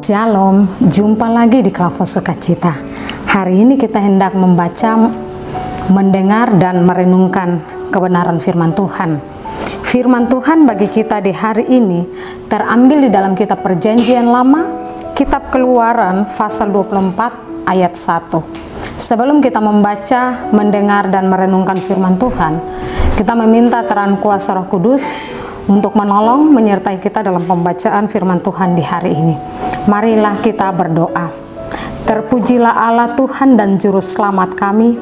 Shalom, jumpa lagi di Klavos Sukacita. Hari ini kita hendak membaca, mendengar, dan merenungkan kebenaran firman Tuhan. Firman Tuhan bagi kita di hari ini terambil di dalam kitab Perjanjian Lama, kitab Keluaran pasal 24 ayat 1. Sebelum kita membaca, mendengar, dan merenungkan firman Tuhan, kita meminta terang kuasa Roh Kudus untuk menolong menyertai kita dalam pembacaan firman Tuhan di hari ini. Marilah kita berdoa. Terpujilah Allah Tuhan dan Juru Selamat kami.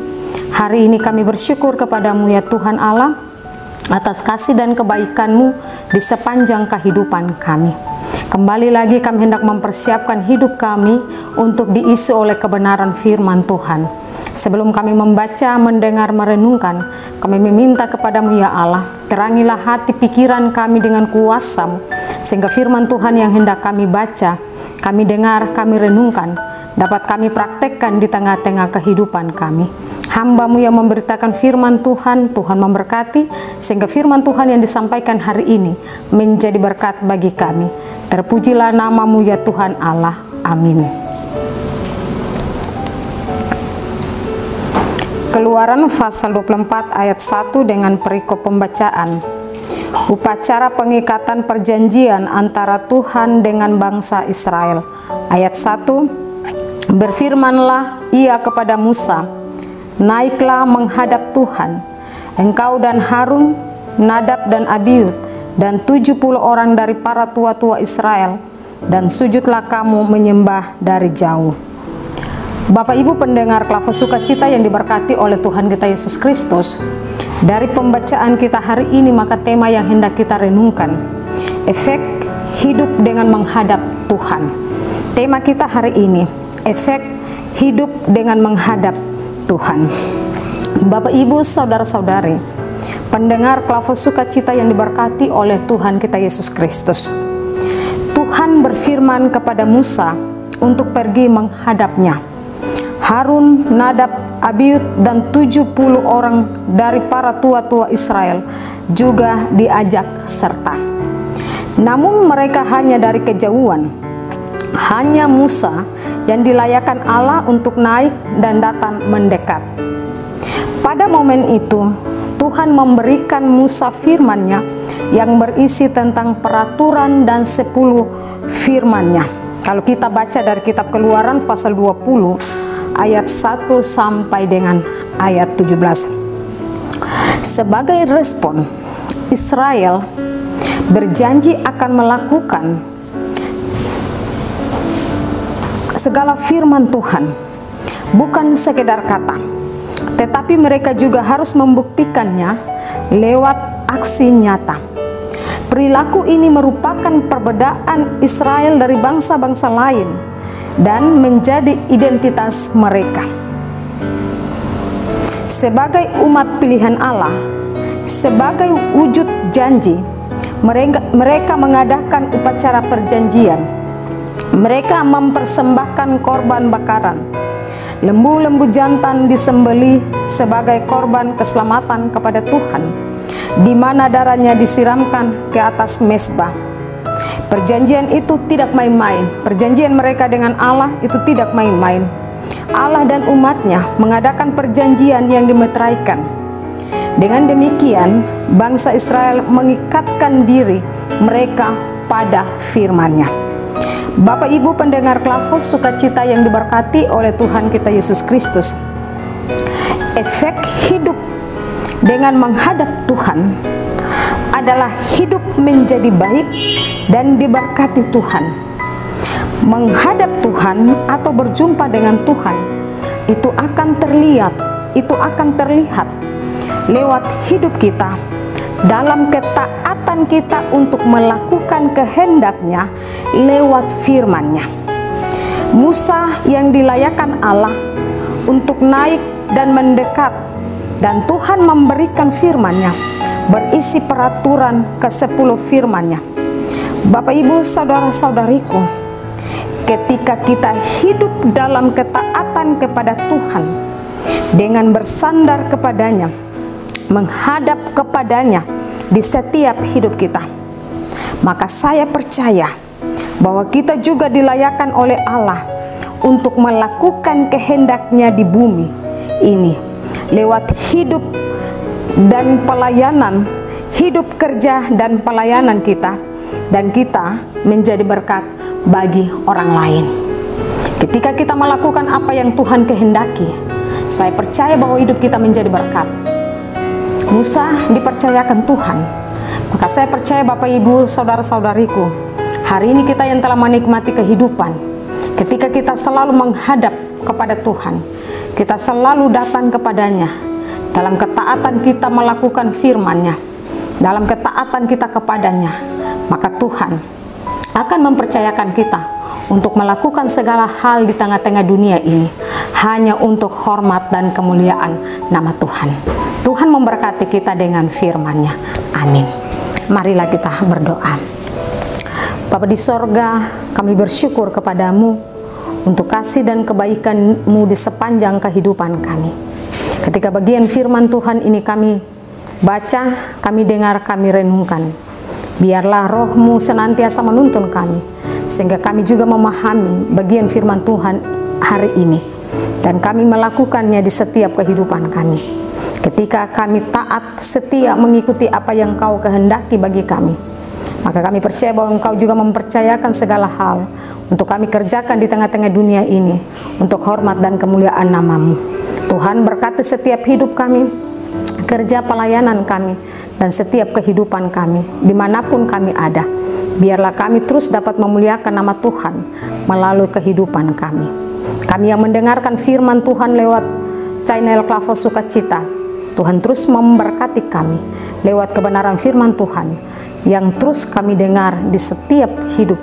Hari ini kami bersyukur kepadamu ya Tuhan Allah, atas kasih dan kebaikan-Mu di sepanjang kehidupan kami. Kembali lagi kami hendak mempersiapkan hidup kami untuk diisi oleh kebenaran firman Tuhan. Sebelum kami membaca, mendengar, merenungkan, kami meminta kepadamu ya Allah, terangilah hati pikiran kami dengan kuasa-Mu, sehingga firman Tuhan yang hendak kami baca, kami dengar, kami renungkan, dapat kami praktekkan di tengah-tengah kehidupan kami. Hamba-Mu yang memberitakan firman Tuhan, Tuhan memberkati, sehingga firman Tuhan yang disampaikan hari ini menjadi berkat bagi kami. Terpujilah nama-Mu ya Tuhan Allah. Amin. Keluaran pasal 24 ayat 1 dengan perikop pembacaan. Upacara pengikatan perjanjian antara Tuhan dengan bangsa Israel. Ayat 1, berfirmanlah ia kepada Musa, naiklah menghadap Tuhan, engkau dan Harun, Nadab dan Abiud, dan 70 orang dari para tua-tua Israel, dan sujudlah kamu menyembah dari jauh. Bapak Ibu pendengar Klavos Sukacita yang diberkati oleh Tuhan kita Yesus Kristus, dari pembacaan kita hari ini maka tema yang hendak kita renungkan, efek hidup dengan menghadap Tuhan. Tema kita hari ini, efek hidup dengan menghadap Tuhan. Bapak Ibu, saudara-saudari, pendengar Klavos Sukacita yang diberkati oleh Tuhan kita Yesus Kristus, Tuhan berfirman kepada Musa untuk pergi menghadapnya. Harun, Nadab, Abiud, dan 70 orang dari para tua-tua Israel juga diajak serta. Namun mereka hanya dari kejauhan. Hanya Musa yang dilayakkan Allah untuk naik dan datang mendekat. Pada momen itu, Tuhan memberikan Musa firman-Nya yang berisi tentang peraturan dan 10 firman-Nya. Kalau kita baca dari kitab Keluaran pasal 20 ayat 1 sampai dengan ayat 17. Sebagai respon, Israel berjanji akan melakukan segala firman Tuhan, bukan sekedar kata, tetapi mereka juga harus membuktikannya lewat aksi nyata. Perilaku ini merupakan perbedaan Israel dari bangsa-bangsa lain dan menjadi identitas mereka. Sebagai umat pilihan Allah, sebagai wujud janji, mereka mengadakan upacara perjanjian. Mereka mempersembahkan korban bakaran. Lembu-lembu jantan disembelih sebagai korban keselamatan kepada Tuhan, di mana darahnya disiramkan ke atas mezbah. Perjanjian itu tidak main-main. Perjanjian mereka dengan Allah itu tidak main-main. Allah dan umatnya mengadakan perjanjian yang dimeteraikan. Dengan demikian, bangsa Israel mengikatkan diri mereka pada firman-Nya. Bapak Ibu pendengar Klavos Sukacita yang diberkati oleh Tuhan kita Yesus Kristus, efek hidup dengan menghadap Tuhan adalah hidup menjadi baik dan diberkati Tuhan. Menghadap Tuhan atau berjumpa dengan Tuhan itu akan terlihat lewat hidup kita, dalam ketaatan kita untuk melakukan kehendak-Nya lewat firman-Nya. Musa yang dilayakkan Allah untuk naik dan mendekat, dan Tuhan memberikan firman-Nya berisi peraturan ke-10 firman-Nya. Bapak Ibu saudara-saudariku, ketika kita hidup dalam ketaatan kepada Tuhan dengan bersandar kepadanya, menghadap kepadanya di setiap hidup kita, maka saya percaya bahwa kita juga dilayakkan oleh Allah untuk melakukan kehendak-Nya di bumi ini lewat hidup dan pelayanan, hidup kerja dan pelayanan kita, dan kita menjadi berkat bagi orang lain. Ketika kita melakukan apa yang Tuhan kehendaki, saya percaya bahwa hidup kita menjadi berkat. Musa dipercayakan Tuhan, maka saya percaya Bapak Ibu saudara-saudariku, hari ini kita yang telah menikmati kehidupan, ketika kita selalu menghadap kepada Tuhan, kita selalu datang kepadanya, dalam ketaatan kita melakukan firman-Nya, dalam ketaatan kita kepadanya, maka Tuhan akan mempercayakan kita untuk melakukan segala hal di tengah-tengah dunia ini, hanya untuk hormat dan kemuliaan nama Tuhan. Tuhan memberkati kita dengan firman-Nya. Amin. Marilah kita berdoa. Bapa di sorga, kami bersyukur kepadamu untuk kasih dan kebaikan-Mu di sepanjang kehidupan kami. Ketika bagian firman Tuhan ini kami baca, kami dengar, kami renungkan, biarlah Roh-Mu senantiasa menuntun kami, sehingga kami juga memahami bagian firman Tuhan hari ini, dan kami melakukannya di setiap kehidupan kami. Ketika kami taat setia mengikuti apa yang Kau kehendaki bagi kami, maka kami percaya bahwa Engkau juga mempercayakan segala hal untuk kami kerjakan di tengah-tengah dunia ini, untuk hormat dan kemuliaan nama-Mu. Tuhan berkati setiap hidup kami, kerja pelayanan kami, dan setiap kehidupan kami, dimanapun kami ada. Biarlah kami terus dapat memuliakan nama Tuhan melalui kehidupan kami. Kami yang mendengarkan firman Tuhan lewat channel Klavo Sukacita, Tuhan terus memberkati kami lewat kebenaran firman Tuhan yang terus kami dengar di setiap hidup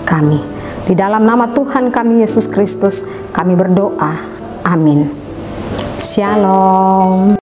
kami. Di dalam nama Tuhan kami Yesus Kristus kami berdoa. Amin. Shalom.